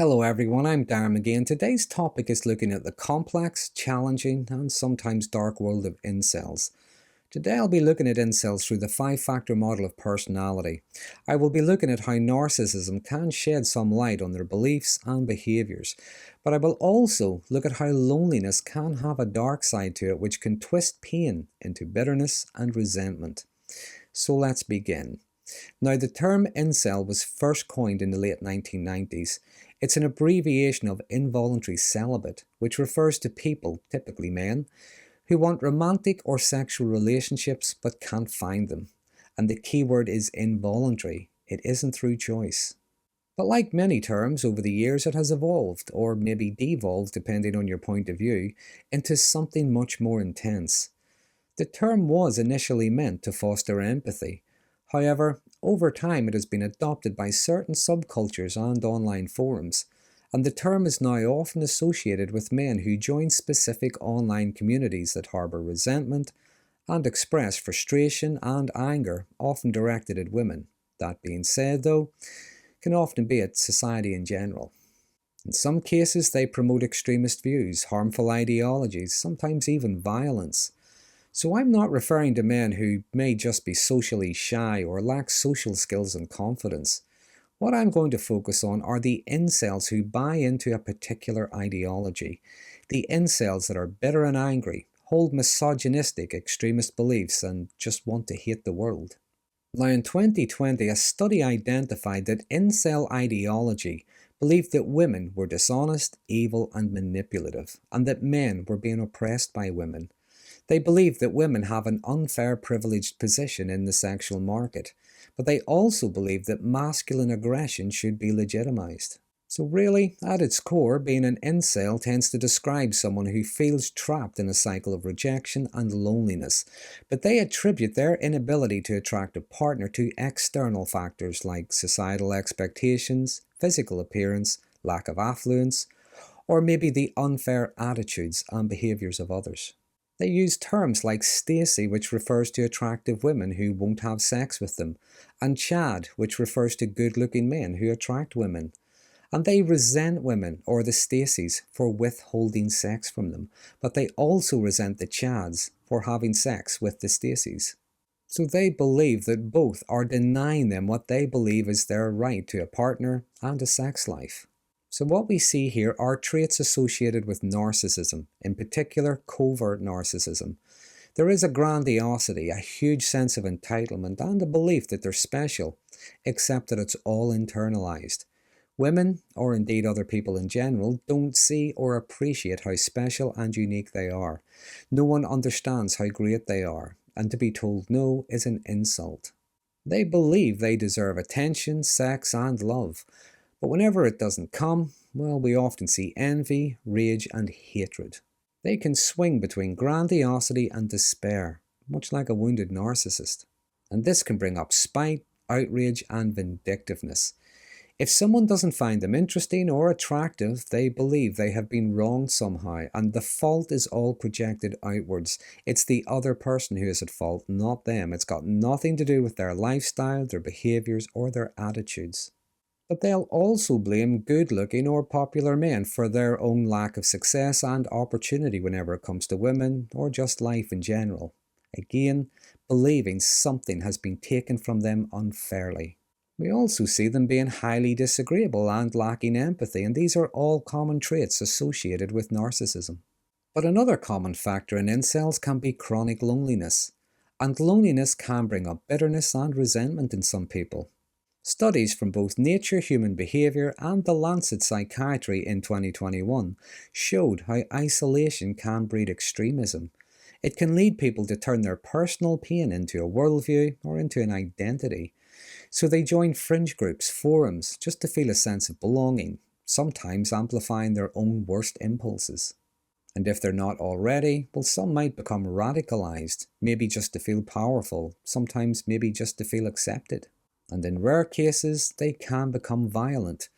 Hello everyone, I'm Darren again. Today's topic is looking at the complex, challenging, and sometimes dark world of incels. Today I'll be looking at incels through the 5-factor model of personality. I will be looking at how narcissism can shed some light on their beliefs and behaviours, but I will also look at how loneliness can have a dark side to it which can twist pain into bitterness and resentment. So let's begin. Now, the term incel was first coined in the late 1990s. It's an abbreviation of involuntary celibate, which refers to people, typically men, who want romantic or sexual relationships but can't find them. And the key word is involuntary. It isn't through choice. But like many terms over the years, it has evolved, or maybe devolved depending on your point of view, into something much more intense. The term was initially meant to foster empathy. However, over time it has been adopted by certain subcultures and online forums, and the term is now often associated with men who join specific online communities that harbour resentment and express frustration and anger, often directed at women. That being said, though, can often be at society in general. In some cases, they promote extremist views, harmful ideologies, sometimes even violence. So I'm not referring to men who may just be socially shy or lack social skills and confidence. What I'm going to focus on are the incels who buy into a particular ideology. The incels that are bitter and angry, hold misogynistic extremist beliefs, and just want to hate the world. Now in 2020, a study identified that incel ideology believed that women were dishonest, evil, and manipulative, and that men were being oppressed by women. They believe that women have an unfair privileged position in the sexual market, but they also believe that masculine aggression should be legitimized. So really, at its core, being an incel tends to describe someone who feels trapped in a cycle of rejection and loneliness, but they attribute their inability to attract a partner to external factors like societal expectations, physical appearance, lack of affluence, or maybe the unfair attitudes and behaviors of others. They use terms like Stacy, which refers to attractive women who won't have sex with them, and Chad, which refers to good-looking men who attract women. And they resent women, or the Stacys, for withholding sex from them, but they also resent the Chads for having sex with the Stacys. So they believe that both are denying them what they believe is their right to a partner and a sex life. So what we see here are traits associated with narcissism, in particular covert narcissism. There is a grandiosity, a huge sense of entitlement, and a belief that they're special, except that it's all internalized. Women, or indeed other people in general, don't see or appreciate how special and unique they are. No one understands how great they are, and to be told no is an insult. They believe they deserve attention, sex, and love. But whenever it doesn't come, well, we often see envy, rage, and hatred. They can swing between grandiosity and despair, much like a wounded narcissist. And this can bring up spite, outrage, and vindictiveness. If someone doesn't find them interesting or attractive, they believe they have been wronged somehow, and the fault is all projected outwards. It's the other person who is at fault, not them. It's got nothing to do with their lifestyle, their behaviours, or their attitudes. But they'll also blame good-looking or popular men for their own lack of success and opportunity whenever it comes to women or just life in general. Again, believing something has been taken from them unfairly. We also see them being highly disagreeable and lacking empathy, and these are all common traits associated with narcissism. But another common factor in incels can be chronic loneliness, and loneliness can bring up bitterness and resentment in some people. Studies from both Nature Human Behavior and The Lancet Psychiatry in 2021 showed how isolation can breed extremism. It can lead people to turn their personal pain into a worldview or into an identity. So they join fringe groups, forums, just to feel a sense of belonging, sometimes amplifying their own worst impulses. And if they're not already, well, some might become radicalized, maybe just to feel powerful, sometimes maybe just to feel accepted. And in rare cases, they can become violent.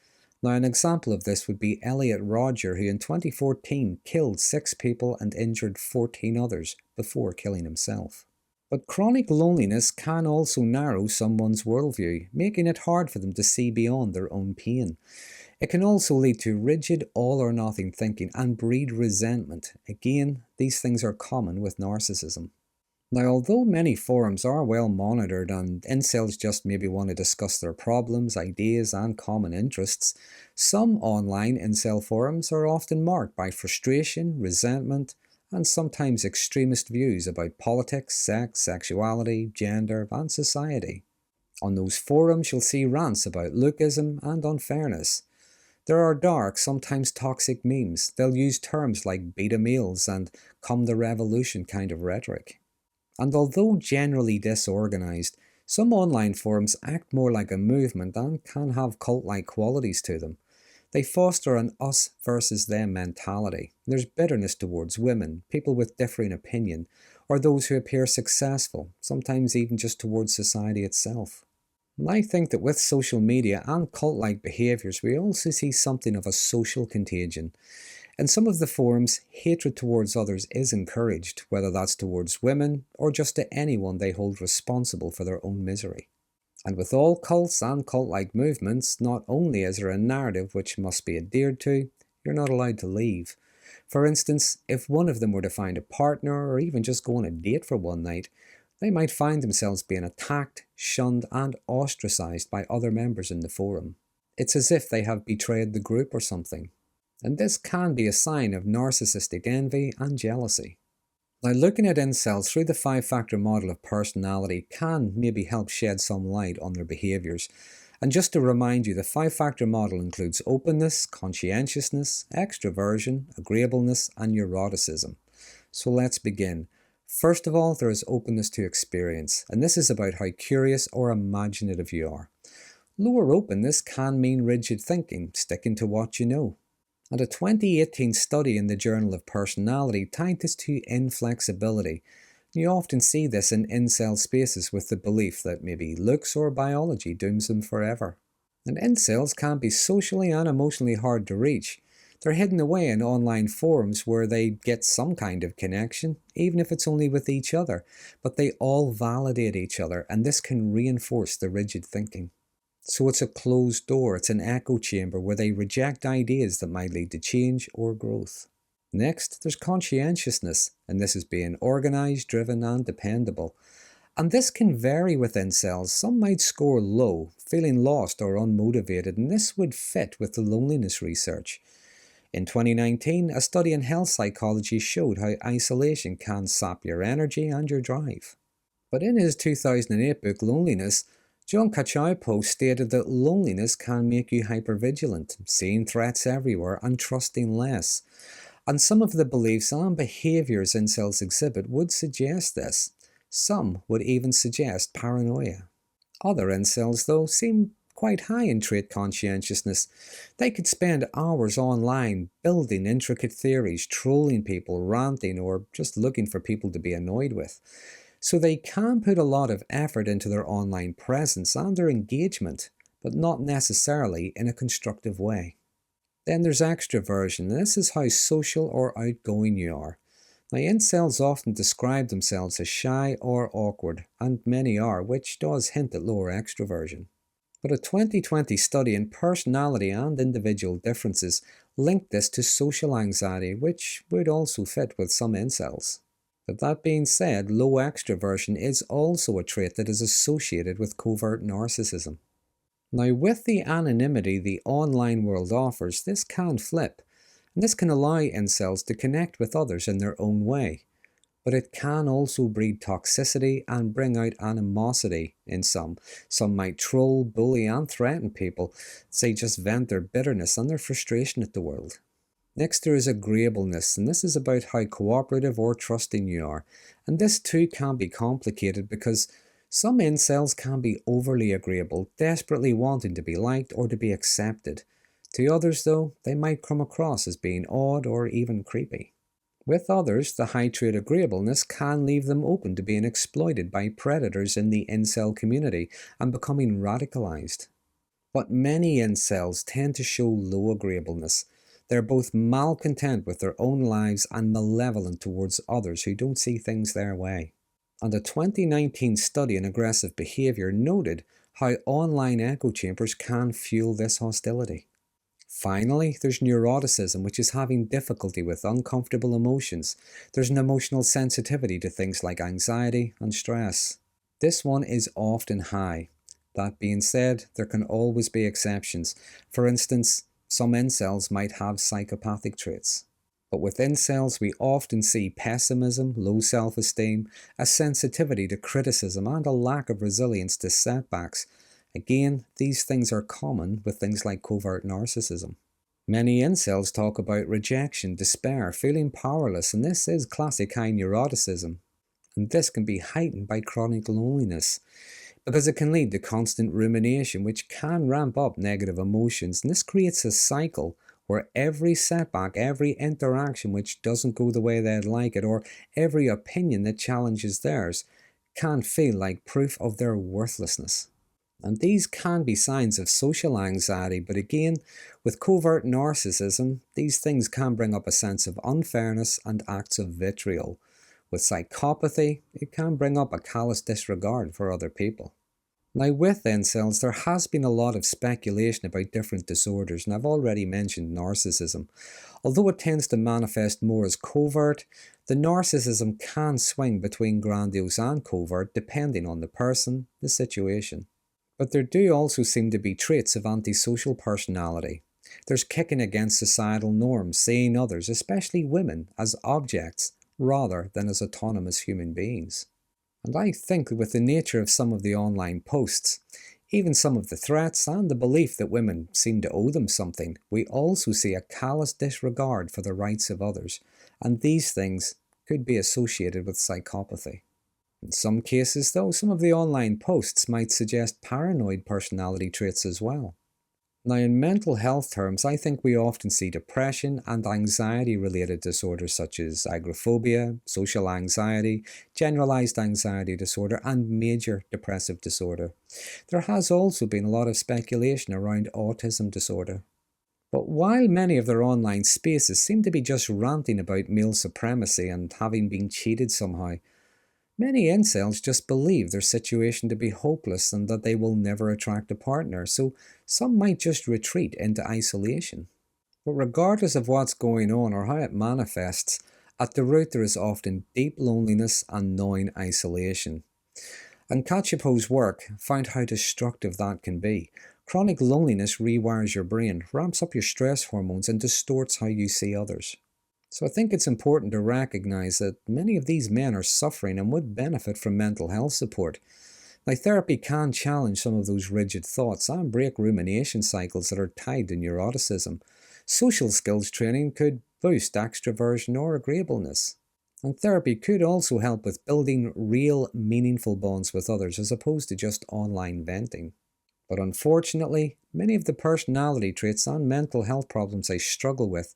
Now, an example of this would be Elliot Rodger, who in 2014 killed 6 people and injured 14 others before killing himself. But chronic loneliness can also narrow someone's worldview, making it hard for them to see beyond their own pain. It can also lead to rigid all-or-nothing thinking and breed resentment. Again, these things are common with narcissism. Now, although many forums are well monitored and incels just maybe want to discuss their problems, ideas, and common interests, some online incel forums are often marked by frustration, resentment, and sometimes extremist views about politics, sex, sexuality, gender, and society. On those forums, you'll see rants about lookism and unfairness. There are dark, sometimes toxic memes. They'll use terms like beta males and come the revolution kind of rhetoric. And although generally disorganized, some online forums act more like a movement and can have cult-like qualities to them. They foster an us versus them mentality. There's bitterness towards women, people with differing opinion, or those who appear successful, sometimes even just towards society itself. And I think that with social media and cult-like behaviours, we also see something of a social contagion. In some of the forums, hatred towards others is encouraged, whether that's towards women or just to anyone they hold responsible for their own misery. And with all cults and cult-like movements, not only is there a narrative which must be adhered to, you're not allowed to leave. For instance, if one of them were to find a partner or even just go on a date for one night, they might find themselves being attacked, shunned, and ostracized by other members in the forum. It's as if they have betrayed the group or something. And this can be a sign of narcissistic envy and jealousy. Now, looking at incels through the 5-factor model of personality can maybe help shed some light on their behaviours. And just to remind you, the 5-factor model includes openness, conscientiousness, extroversion, agreeableness, and neuroticism. So let's begin. First of all, there is openness to experience, and this is about how curious or imaginative you are. Lower openness can mean rigid thinking, sticking to what you know. And a 2018 study in the Journal of Personality tied this to inflexibility. You often see this in incel spaces with the belief that maybe looks or biology dooms them forever. And incels can be socially and emotionally hard to reach. They're hidden away in online forums where they get some kind of connection, even if it's only with each other, but they all validate each other, and this can reinforce the rigid thinking. So it's a closed door, it's an echo chamber where they reject ideas that might lead to change or growth. Next, there's conscientiousness, and this is being organised, driven, and dependable. And this can vary with incels. Some might score low, feeling lost or unmotivated, and this would fit with the loneliness research. In 2019, a study in health psychology showed how isolation can sap your energy and your drive. But in his 2008 book, Loneliness, John Cacioppo stated that loneliness can make you hypervigilant, seeing threats everywhere and trusting less. And some of the beliefs and behaviours incels exhibit would suggest this. Some would even suggest paranoia. Other incels, though, seem quite high in trait conscientiousness. They could spend hours online building intricate theories, trolling people, ranting, or just looking for people to be annoyed with. So they can put a lot of effort into their online presence and their engagement, but not necessarily in a constructive way. Then there's extroversion, and this is how social or outgoing you are. Now, incels often describe themselves as shy or awkward, and many are, which does hint at lower extroversion. But a 2020 study in personality and individual differences linked this to social anxiety, which would also fit with some incels. But that being said, low extroversion is also a trait that is associated with covert narcissism. Now, with the anonymity the online world offers, this can flip, and this can allow incels to connect with others in their own way. But it can also breed toxicity and bring out animosity in some. Some might troll, bully, and threaten people, say just vent their bitterness and their frustration at the world. Next, there is agreeableness, and this is about how cooperative or trusting you are. And this too can be complicated because some incels can be overly agreeable, desperately wanting to be liked or to be accepted. To others, though, they might come across as being odd or even creepy. With others, the high trait agreeableness can leave them open to being exploited by predators in the incel community and becoming radicalized. But many incels tend to show low agreeableness. They're both malcontent with their own lives and malevolent towards others who don't see things their way. And a 2019 study in aggressive behaviour noted how online echo chambers can fuel this hostility. Finally, there's neuroticism, which is having difficulty with uncomfortable emotions. There's an emotional sensitivity to things like anxiety and stress. This one is often high. That being said, there can always be exceptions. For instance, some incels might have psychopathic traits. But with incels, we often see pessimism, low self-esteem, a sensitivity to criticism, and a lack of resilience to setbacks. Again, these things are common with things like covert narcissism. Many incels talk about rejection, despair, feeling powerless, and this is classic high neuroticism. And this can be heightened by chronic loneliness, because it can lead to constant rumination, which can ramp up negative emotions, and this creates a cycle where every setback, every interaction which doesn't go the way they'd like it, or every opinion that challenges theirs, can feel like proof of their worthlessness. And these can be signs of social anxiety, but again, with covert narcissism, these things can bring up a sense of unfairness and acts of vitriol. With psychopathy, it can bring up a callous disregard for other people. Now, with incels, there has been a lot of speculation about different disorders, and I've already mentioned narcissism. Although it tends to manifest more as covert, the narcissism can swing between grandiose and covert depending on the person, the situation. But there do also seem to be traits of antisocial personality. There's kicking against societal norms, seeing others, especially women, as objects rather than as autonomous human beings. And I think with the nature of some of the online posts, even some of the threats and the belief that women seem to owe them something, we also see a callous disregard for the rights of others, and these things could be associated with psychopathy. In some cases, though, some of the online posts might suggest paranoid personality traits as well. Now, in mental health terms, I think we often see depression and anxiety-related disorders such as agoraphobia, social anxiety, generalized anxiety disorder, and major depressive disorder. There has also been a lot of speculation around autism disorder. But while many of their online spaces seem to be just ranting about male supremacy and having been cheated somehow, many incels just believe their situation to be hopeless and that they will never attract a partner, so some might just retreat into isolation. But regardless of what's going on or how it manifests, at the root there is often deep loneliness and gnawing isolation. And Kachipo's work found how destructive that can be. Chronic loneliness rewires your brain, ramps up your stress hormones, and distorts how you see others. So I think it's important to recognize that many of these men are suffering and would benefit from mental health support. Now, therapy can challenge some of those rigid thoughts and break rumination cycles that are tied to neuroticism. Social skills training could boost extroversion or agreeableness. And therapy could also help with building real, meaningful bonds with others as opposed to just online venting. But unfortunately, many of the personality traits and mental health problems they struggle with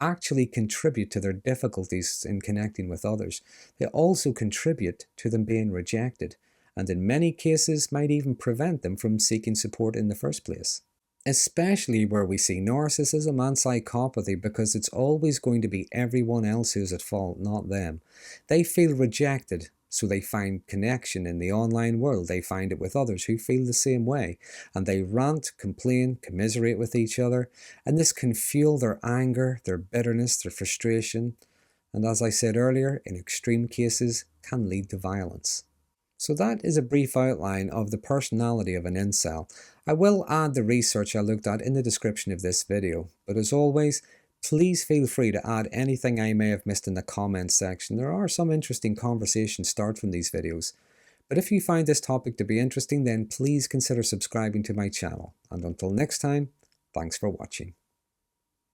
actually contribute to their difficulties in connecting with others. They also contribute to them being rejected, and in many cases might even prevent them from seeking support in the first place. Especially where we see narcissism and psychopathy, because it's always going to be everyone else who's at fault, not them. They feel rejected, so they find connection in the online world. They find it with others who feel the same way, and they rant, complain, commiserate with each other, and this can fuel their anger, their bitterness, their frustration, and as I said earlier, in extreme cases, can lead to violence. So that is a brief outline of the personality of an incel. I will add the research I looked at in the description of this video, but as always, please feel free to add anything I may have missed in the comments section. There are some interesting conversations start from these videos. But if you find this topic to be interesting, then please consider subscribing to my channel. And until next time, thanks for watching.